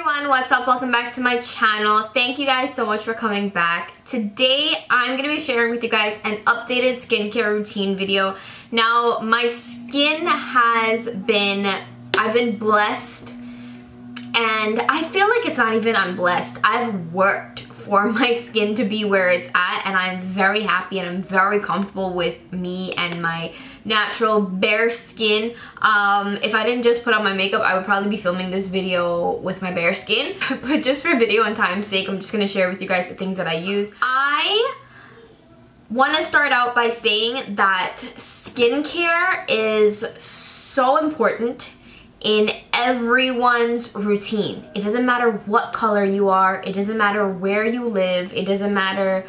everyone, what's up? Welcome back to my channel. Thank you guys so much for coming back. Today I'm going to be sharing with you guys an updated skincare routine video. Now my skin has been, I've been blessed, and I feel like it's not even I'm blessed. I've worked for my skin to be where it's at, and I'm very happy and I'm very comfortable with me and my natural bare skin. If I didn't just put on my makeup, I would probably be filming this video with my bare skin. But just for video and time's sake, I'm just gonna share with you guys the things that I use. I want to start out by saying that skincare is so important in everyone's routine. It doesn't matter what color you are, it doesn't matter where you live, it doesn't matter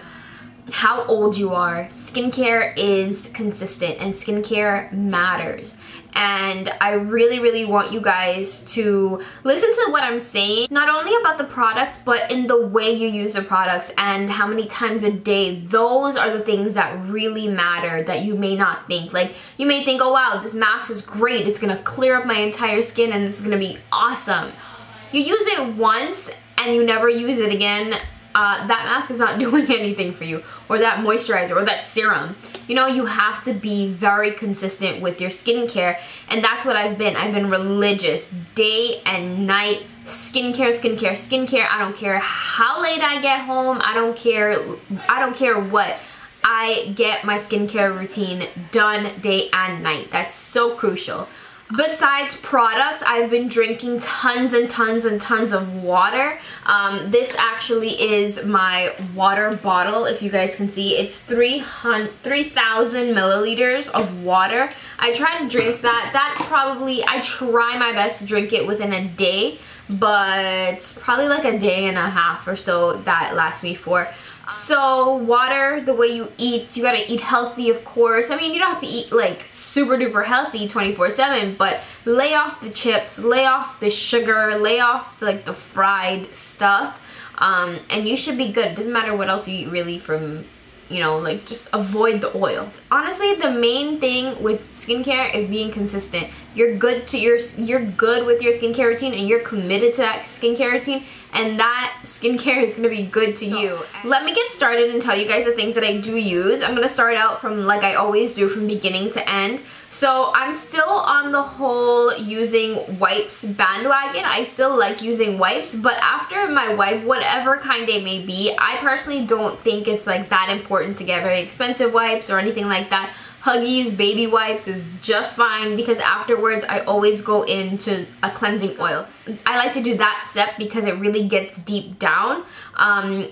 how old you are. Skincare is consistent and skincare matters. And I really want you guys to listen to what I'm saying, not only about the products, but in the way you use the products and how many times a day. Those are the things that really matter that you may not think. Like, you may think, oh wow, this mask is great, it's gonna clear up my entire skin and this is gonna be awesome. You use it once and you never use it again, that mask is not doing anything for you, or that moisturizer, or that serum. You know, you have to be very consistent with your skincare, and that's what I've been. I've been religious, day and night, skincare, skincare, skincare. I don't care how late I get home, I don't care what. I get my skincare routine done day and night. That's so crucial. Besides products, I've been drinking tons and tons and tons of water. This actually is my water bottle, if you guys can see. It's 3,000 milliliters of water. I try to drink that. I try my best to drink it within a day, but probably like a day and a half or so that lasts me for. So water, the way you eat, you gotta eat healthy, of course. I mean, you don't have to eat like super duper healthy 24/7, but lay off the chips, lay off the sugar, lay off like the fried stuff, and you should be good. It doesn't matter what else you eat really, from, you know, like, just avoid the oil. Honestly, the main thing with skincare is being consistent. You're good with your skincare routine, and you're committed to that skincare routine, and that skincare is gonna be good to you. Let me get started and tell you guys the things that I do use. I'm gonna start out from, like I always do, from beginning to end. So I'm still on the whole using wipes bandwagon. I still like using wipes, but after my wipe, whatever kind they may be, I personally don't think it's like that important to get very expensive wipes or anything like that. Huggies baby wipes is just fine, because afterwards I always go into a cleansing oil. I like to do that step because it really gets deep down.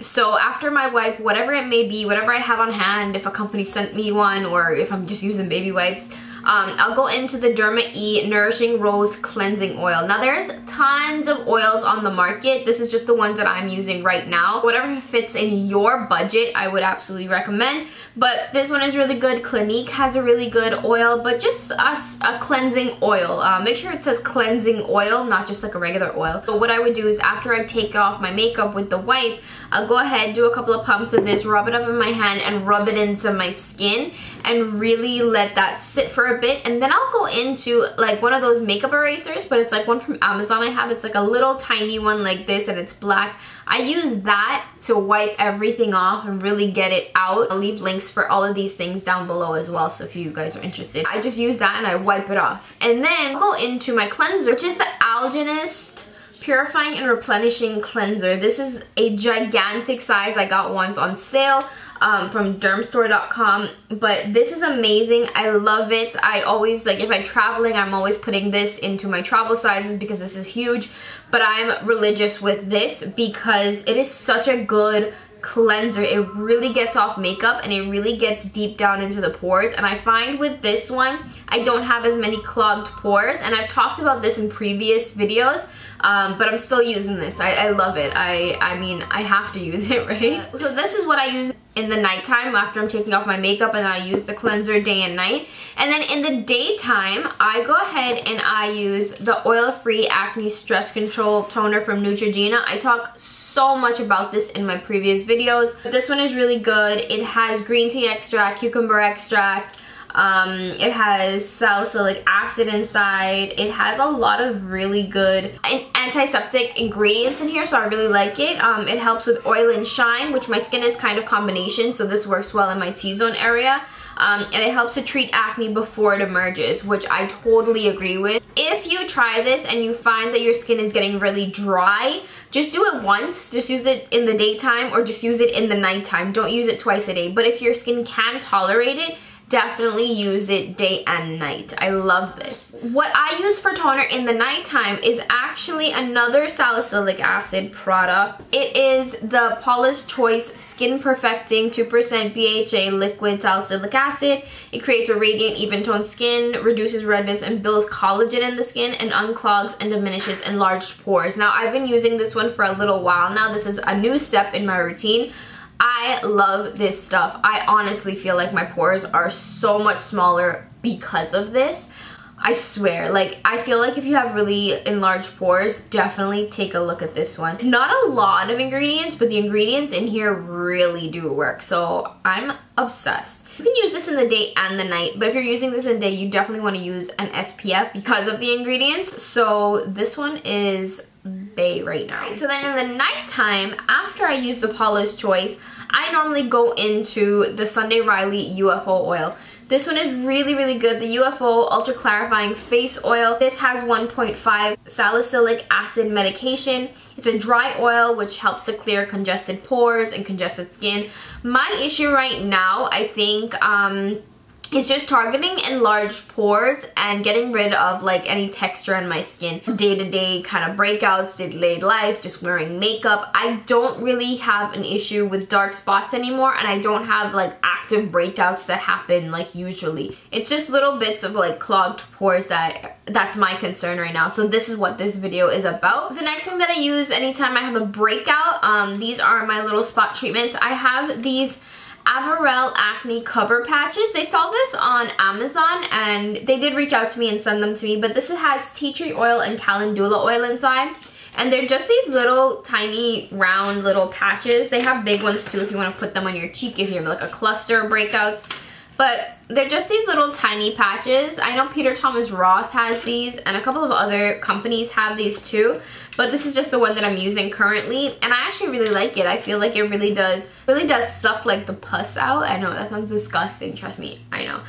So after my wipe, whatever it may be, whatever I have on hand, if a company sent me one or if I'm just using baby wipes, I'll go into the Derma E Nourishing Rose Cleansing Oil. Now there's tons of oils on the market. This is just the ones that I'm using right now. Whatever fits in your budget, I would absolutely recommend. But this one is really good. Clinique has a really good oil, but just a cleansing oil. Make sure it says cleansing oil, not just like a regular oil. So what I would do is, after I take off my makeup with the wipe, I'll go ahead, do a couple of pumps of this, rub it up in my hand, and rub it into my skin, and really let that sit for a bit. And then I'll go into like one of those makeup erasers, but it's like one from Amazon I have. It's like a little tiny one like this, and it's black. I use that to wipe everything off and really get it out. I'll leave links for all of these things down below as well, so if you guys are interested. I just use that and I wipe it off. And then I'll go into my cleanser, which is the Algenist Purifying and Replenishing Cleanser. This is a gigantic size. I got once on sale from dermstore.com, but this is amazing. I love it. I always, like, if I'm traveling, I'm always putting this into my travel sizes because this is huge. But I'm religious with this because it is such a good cleanser. It really gets off makeup and it really gets deep down into the pores. And I find with this one, I don't have as many clogged pores, and I've talked about this in previous videos. But I'm still using this. I love it. I mean, I have to use it, right? So this is what I use in the nighttime after I'm taking off my makeup, and then I use the cleanser day and night. And then in the daytime, I go ahead and I use the oil-free acne stress control toner from Neutrogena. I talk so much about this in my previous videos. But this one is really good. It has green tea extract, cucumber extract, It has salicylic acid inside. It has a lot of really good antiseptic ingredients in here, so I really like it. It helps with oil and shine, which my skin is kind of combination, so this works well in my T-zone area. And it helps to treat acne before it emerges, which I totally agree with. If you try this and you find that your skin is getting really dry, just do it once. Just use it in the daytime or just use it in the nighttime. Don't use it twice a day. But if your skin can tolerate it, definitely use it day and night. I love this. What I use for toner in the nighttime is actually another salicylic acid product. It is the Paula's Choice Skin Perfecting 2% BHA liquid salicylic acid. It creates a radiant, even toned skin, reduces redness and builds collagen in the skin, and unclogs and diminishes enlarged pores. Now, I've been using this one for a little while now. This is a new step in my routine. I love this stuff. I honestly feel like my pores are so much smaller because of this. I swear, like, I feel like if you have really enlarged pores, definitely take a look at this one. It's not a lot of ingredients, but the ingredients in here really do work, so I'm obsessed. You can use this in the day and the night, but if you're using this in the day, you definitely want to use an SPF because of the ingredients. So this one is bae right now. So then in the nighttime, after I use the Paula's Choice, I normally go into the Sunday Riley UFO oil. This one is really, really good. The UFO Ultra Clarifying Face Oil. This has 1.5 salicylic acid medication. It's a dry oil which helps to clear congested pores and congested skin. My issue right now, I think, it's just targeting enlarged pores and getting rid of like any texture in my skin. Day-to-day kind of breakouts, day-to-day life, just wearing makeup. I don't really have an issue with dark spots anymore, and I don't have like active breakouts that happen like usually. It's just little bits of like clogged pores that's my concern right now. So this is what this video is about. The next thing that I use anytime I have a breakout, these are my little spot treatments. I have these Averell Acne Cover Patches. They sell this on Amazon, and they did reach out to me and send them to me, but this has tea tree oil and calendula oil inside, and they're just these little tiny round little patches. They have big ones too if you want to put them on your cheek if you have like a cluster of breakouts, but they're just these little tiny patches. I know Peter Thomas Roth has these, and a couple of other companies have these too, but this is just the one that I'm using currently, and I actually really like it. I feel like it really does suck like the pus out. I know that sounds disgusting, trust me, I know.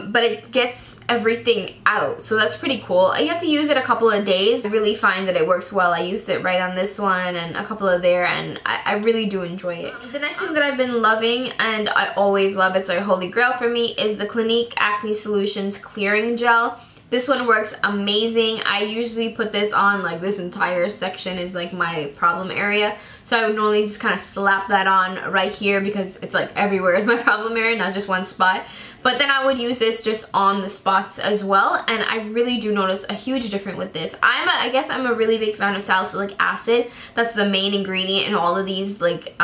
But it gets everything out, so that's pretty cool. You have to use it a couple of days. I really find that it works well. I used it right on this one and a couple of there, and I really do enjoy it. The next thing that I've been loving, and I always love, it's a holy grail for me, is the Clinique Acne Solutions Clearing Gel. This one works amazing. I usually put this on, like this entire section is like my problem area. So I would normally just kind of slap that on right here because it's like everywhere is my problem area, not just one spot. But then I would use this just on the spots as well, and I really do notice a huge difference with this. I guess I'm a really big fan of salicylic acid. That's the main ingredient in all of these like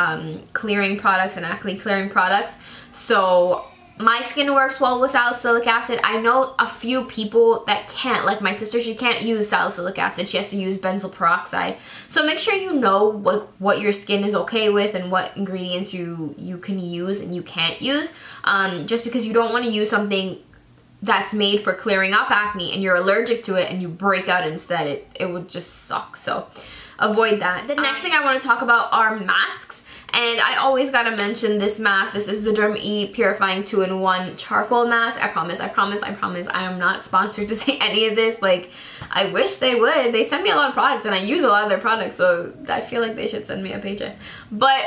clearing products and acne clearing products. So my skin works well with salicylic acid. I know a few people that can't, like my sister, she can't use salicylic acid. She has to use benzoyl peroxide. So make sure you know what your skin is okay with and what ingredients you can use and you can't use. Just because you don't want to use something that's made for clearing up acne and you're allergic to it and you break out instead, it would just suck. So avoid that. The next thing I want to talk about are masks. And I always gotta mention this mask. This is the Derm E Purifying 2-in-1 Charcoal Mask. I promise, I am not sponsored to say any of this. Like, I wish they would. They send me a lot of products and I use a lot of their products, so I feel like they should send me a paycheck. But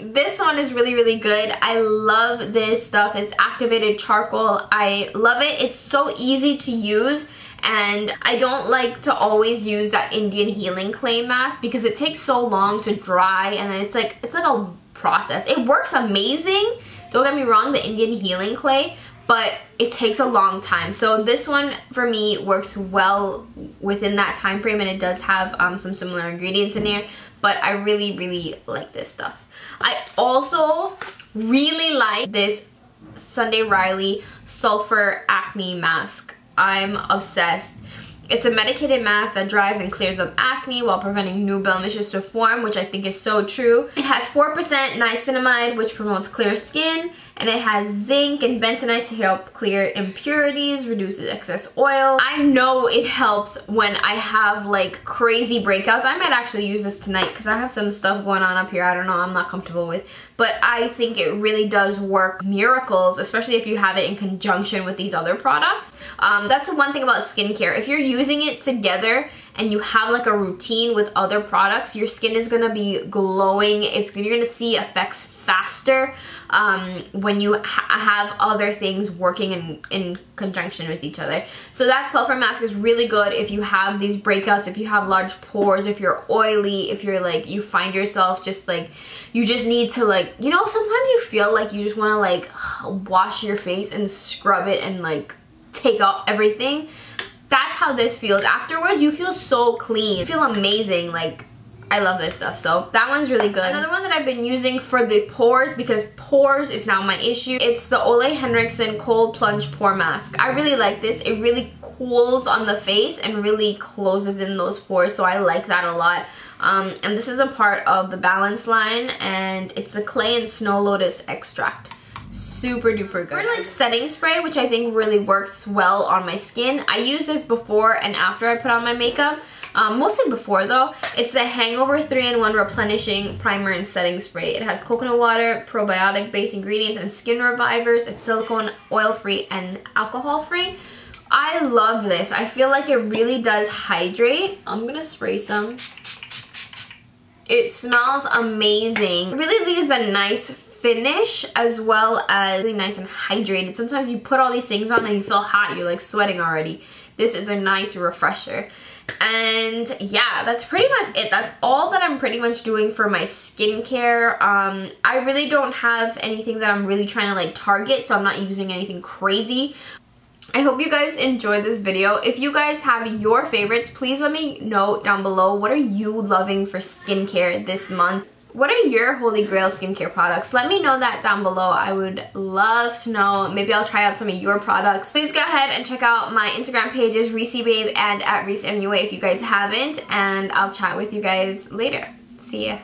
this one is really, really good. I love this stuff. It's activated charcoal. I love it. It's so easy to use. And I don't like to always use that Indian Healing Clay mask because it takes so long to dry, and then it's like a process. It works amazing, don't get me wrong, the Indian Healing Clay, but it takes a long time. So this one for me works well within that time frame, and it does have some similar ingredients in there, but I really, really like this stuff. I also really like this Sunday Riley Sulfur Acne Mask. I'm obsessed. It's a medicated mask that dries and clears up acne while preventing new blemishes to form, which I think is so true. It has 4% niacinamide, which promotes clear skin, and it has zinc and bentonite to help clear impurities, reduces excess oil. I know it helps when I have like crazy breakouts. I might actually use this tonight because I have some stuff going on up here I don't know, I'm not comfortable with. But I think it really does work miracles, especially if you have it in conjunction with these other products. That's the one thing about skincare. If you're using it together and you have like a routine with other products, your skin is gonna be glowing. You're gonna see effects faster when you have other things working in conjunction with each other. So that sulfur mask is really good if you have these breakouts, if you have large pores, if you're oily, if you're like, you find yourself just like, you just need to like, you know, sometimes you feel like you just want to like wash your face and scrub it and like take out everything. That's how this feels. Afterwards, you feel so clean. You feel amazing. Like, I love this stuff. So that one's really good. Another one that I've been using for the pores, because pores is now my issue, it's the Ole Henriksen Cold Plunge Pore Mask. I really like this. It really cools on the face and really closes in those pores, so I like that a lot. And this is a part of the Balance line, and it's the Clay and Snow Lotus Extract. Super duper good. For like setting spray, which I think really works well on my skin, I use this before and after I put on my makeup. Mostly before though. It's the Hangover 3-in-1 Replenishing Primer and Setting Spray. It has coconut water, probiotic based ingredients, and skin revivers. It's silicone, oil free, and alcohol free. I love this. I feel like it really does hydrate. I'm gonna spray some. It smells amazing. It really leaves a nice finish as well as really nice and hydrated. Sometimes you put all these things on and you feel hot, you're like sweating already. This is a nice refresher. And yeah, that's pretty much it. That's all that I'm pretty much doing for my skincare. I really don't have anything that I'm really trying to like target, so I'm not using anything crazy. I hope you guys enjoyed this video. If you guys have your favorites, please let me know down below. What are you loving for skincare this month? What are your holy grail skincare products? Let me know that down below. I would love to know. Maybe I'll try out some of your products. Please go ahead and check out my Instagram pages, Reesiibabe and @ReesiMUA if you guys haven't. And I'll chat with you guys later. See ya.